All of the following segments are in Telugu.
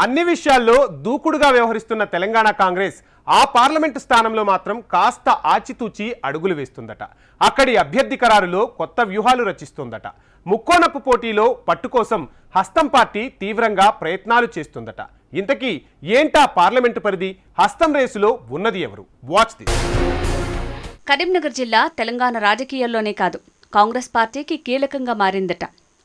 అన్ని విషయాల్లో దూకుడుగా వ్యవహరిస్తున్న తెలంగాణ కాంగ్రెస్ ఆ పార్లమెంటు స్థానంలో మాత్రం కాస్త ఆచితూచి అడుగులు వేస్తుందట. అక్కడి అభ్యర్థి ఖరారులో కొత్త వ్యూహాలు రచిస్తుందట. ముక్కోనపు పోటీలో పట్టు కోసం హస్తం పార్టీ తీవ్రంగా ప్రయత్నాలు చేస్తుందట. ఇంతకీ ఏంటా పార్లమెంటు పరిధి? హస్తం రేసులో ఉన్నది ఎవరు? Watch this. కరీంనగర్ జిల్లా తెలంగాణ రాజకీయాల్లోనే కాదు, కాంగ్రెస్ పార్టీకి కీలకంగా మారిందట.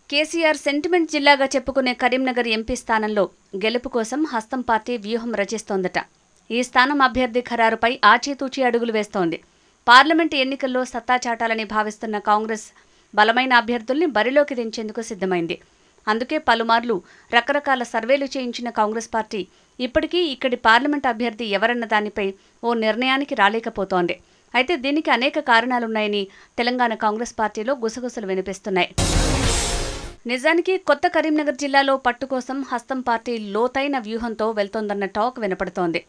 కేసీఆర్ సెంటిమెంట్ జిల్లాగా చెప్పుకునే కరీంనగర్ ఎంపీ స్థానంలో గెలుపు కోసం హస్తం పార్టీ వ్యూహం రచిస్తోందట. ఈ స్థానం అభ్యర్థి ఖరారుపై ఆచితూచి అడుగులు వేస్తోంది. పార్లమెంటు ఎన్నికల్లో సత్తా చాటాలని భావిస్తున్న కాంగ్రెస్ బలమైన అభ్యర్థుల్ని బరిలోకి దించేందుకు సిద్ధమైంది. అందుకే పలుమార్లు రకరకాల సర్వేలు చేయించిన కాంగ్రెస్ పార్టీ ఇప్పటికీ ఇక్కడి పార్లమెంటు అభ్యర్థి ఎవరన్న దానిపై ఓ నిర్ణయానికి రాలేకపోతోంది. అయితే దీనికి అనేక కారణాలున్నాయని తెలంగాణ కాంగ్రెస్ పార్టీలో గుసగుసలు వినిపిస్తున్నాయి. నిజానికి కొత్త కరీంనగర్ జిల్లాలో పట్టు కోసం హస్తం పార్టీ లోతైన వ్యూహంతో వెళ్తోందన్న టాక్ వినపడుతోంది.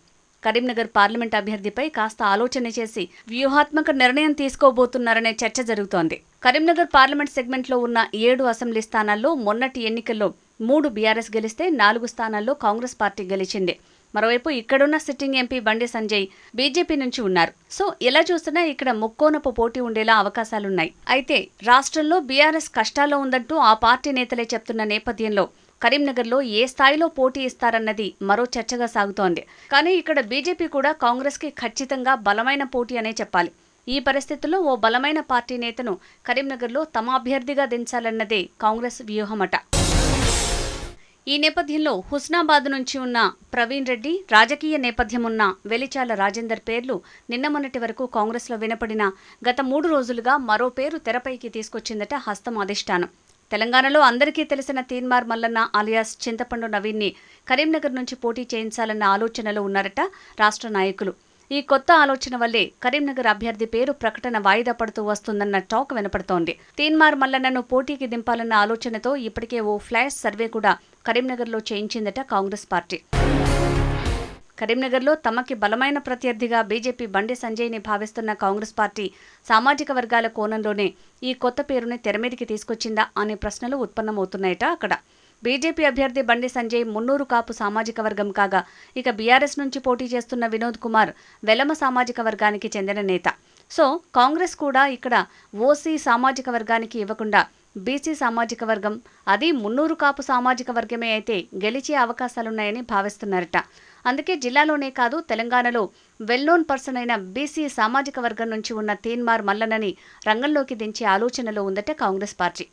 కరీంనగర్ పార్లమెంట్ అభ్యర్థిపై కాస్త ఆలోచన చేసి వ్యూహాత్మక నిర్ణయం తీసుకోబోతున్నారనే చర్చ జరుగుతోంది. కరీంనగర్ పార్లమెంట్ సెగ్మెంట్లో ఉన్న 7 అసెంబ్లీ స్థానాల్లో మొన్నటి ఎన్నికల్లో 3 బీఆర్ఎస్ గెలిస్తే 4 స్థానాల్లో కాంగ్రెస్ పార్టీ గెలిచింది. మరోవైపు ఇక్కడున్న sitting MP Bandi Sanjay BJP నుంచి ఉన్నారు. సో ఎలా చూసినా ఇక్కడ ముక్కోనపు పోటీ ఉండేలా అవకాశాలున్నాయి. అయితే రాష్ట్రంలో బీఆర్ఎస్ కష్టాల్లో ఉందంటూ ఆ పార్టీ నేతలే చెప్తున్న నేపథ్యంలో కరీంనగర్లో ఏ స్థాయిలో పోటీ ఇస్తారన్నది మరో చర్చగా సాగుతోంది. కానీ ఇక్కడ బీజేపీ కూడా కాంగ్రెస్కి ఖచ్చితంగా బలమైన పోటీ అనే చెప్పాలి. ఈ పరిస్థితుల్లో ఓ బలమైన పార్టీ నేతను కరీంనగర్లో తమ అభ్యర్థిగా దించాలన్నదే కాంగ్రెస్ వ్యూహమట. ఈ నేపథ్యంలో హుస్నాబాద్ నుంచి ఉన్న ప్రవీణ్ రెడ్డి, రాజకీయ నేపథ్యం ఉన్న వెలిచాల రాజేందర్ పేర్లు నిన్న మొన్నటి వరకు కాంగ్రెస్లో వినపడిన గత 3 రోజులుగా మరో పేరు తెరపైకి తీసుకొచ్చిందట హస్తం అధిష్టానం. తెలంగాణలో అందరికీ తెలిసిన తీన్మార్ మల్లన్న అలియాస్ చింతపండు నవీన్ని కరీంనగర్ నుంచి పోటీ చేయించాలన్న ఆలోచనలో ఉన్నారట రాష్ట్ర నాయకులు. ఈ కొత్త ఆలోచన వల్లే కరీంనగర్ అభ్యర్థి పేరు ప్రకటన వాయిదా పడుతూ వస్తుందన్న టాక్ వినపడుతోంది. తీన్మార్ మల్లన్నను పోటీకి దింపాలన్న ఆలోచనతో ఇప్పటికే ఓ ఫ్లాష్ సర్వే కూడా కరీంనగర్లో చేయించిందట కాంగ్రెస్ పార్టీ. కరీంనగర్లో తమకి బలమైన ప్రత్యర్థిగా బీజేపీ బండి సంజయ్ని భావిస్తున్న కాంగ్రెస్ పార్టీ సామాజిక వర్గాల కోణంలోనే ఈ కొత్త పేరుని తెరమీదికి తీసుకొచ్చిందా అనే ప్రశ్నలు ఉత్పన్నమవుతున్నాయట అక్కడ. బీజేపీ అభ్యర్థి బండి సంజయ్ మున్నూరు కాపు సామాజిక వర్గం కాగా, ఇక బీఆర్ఎస్ నుంచి పోటీ చేస్తున్న వినోద్ కుమార్ వెలమ సామాజిక వర్గానికి చెందిన నేత. సో కాంగ్రెస్ కూడా ఇక్కడ ఓసీ సామాజిక వర్గానికి ఇవ్వకుండా బీసీ సామాజిక వర్గం, అది మున్నూరు కాపు సామాజిక వర్గమే అయితే గెలిచే అవకాశాలున్నాయని భావిస్తున్నారట. అందుకే జిల్లాలోనే కాదు తెలంగాణలో వెల్ నోన్ పర్సన్ అయిన బీసీ సామాజిక వర్గం నుంచి ఉన్న తీన్మార్ మల్లన్నని రంగంలోకి దించే ఆలోచనలో ఉందట కాంగ్రెస్ పార్టీ.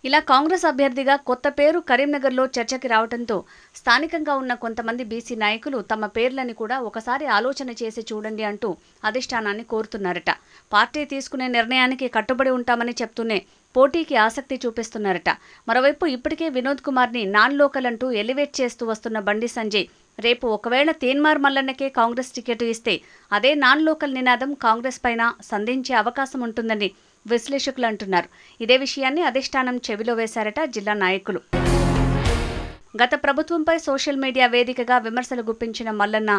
ఇలా కాంగ్రెస్ అభ్యర్థిగా కొత్త పేరు కరీంనగర్లో చర్చకి రావడంతో స్థానికంగా ఉన్న కొంతమంది బీసీ నాయకులు తమ పేర్లని కూడా ఒకసారి ఆలోచన చేసి చూడండి అంటూ అధిష్టానాన్ని కోరుతున్నారట. పార్టీ తీసుకునే నిర్ణయానికి కట్టుబడి ఉంటామని చెప్తూనే పోటీకి ఆసక్తి చూపిస్తున్నారట. మరోవైపు ఇప్పటికే వినోద్ కుమార్ని నాన్ లోకల్ అంటూ ఎలివేట్ చేస్తూ వస్తున్న బండి సంజయ్ రేపు ఒకవేళ తీన్మార్ మల్లన్నకే కాంగ్రెస్ టికెట్ ఇస్తే అదే నాన్ లోకల్ నినాదం కాంగ్రెస్ పైన సంధించే అవకాశం ఉంటుందని విశ్లేషకులు అంటున్నారు. ఇదే విషయాన్ని అధిష్టానం చెవిలో వేశారట జిల్లా నాయకులు. గత ప్రభుత్వంపై సోషల్ మీడియా వేదికగా విమర్శలు గుప్పించిన మల్లన్న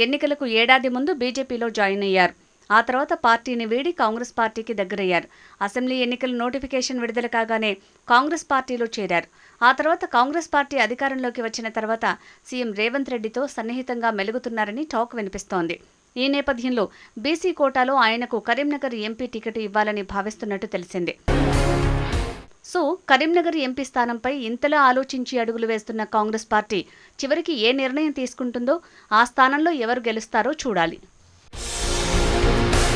ఎన్నికలకు ఏడాది ముందు బీజేపీలో జాయిన్ అయ్యారు. ఆ తర్వాత పార్టీని వీడి కాంగ్రెస్ పార్టీకి దగ్గరయ్యారు. అసెంబ్లీ ఎన్నికల నోటిఫికేషన్ విడుదల కాగానే కాంగ్రెస్ పార్టీలో చేరారు. ఆ తర్వాత కాంగ్రెస్ పార్టీ అధికారంలోకి వచ్చిన తర్వాత సీఎం రేవంత్ రెడ్డితో సన్నిహితంగా మెలుగుతున్నారని టాక్ వినిపిస్తోంది. ఈ నేపథ్యంలో బీసీ కోటాలో ఆయనకు కరీంనగర్ ఎంపీ టికెట్ ఇవ్వాలని భావిస్తున్నట్టు తెలిసింది. సో కరీంనగర్ ఎంపీ స్థానంపై ఇంతలా ఆలోచించి అడుగులు వేస్తున్న కాంగ్రెస్ పార్టీ చివరికి ఏ నిర్ణయం తీసుకుంటుందో, ఆ స్థానంలో ఎవరు గెలుస్తారో చూడాలి.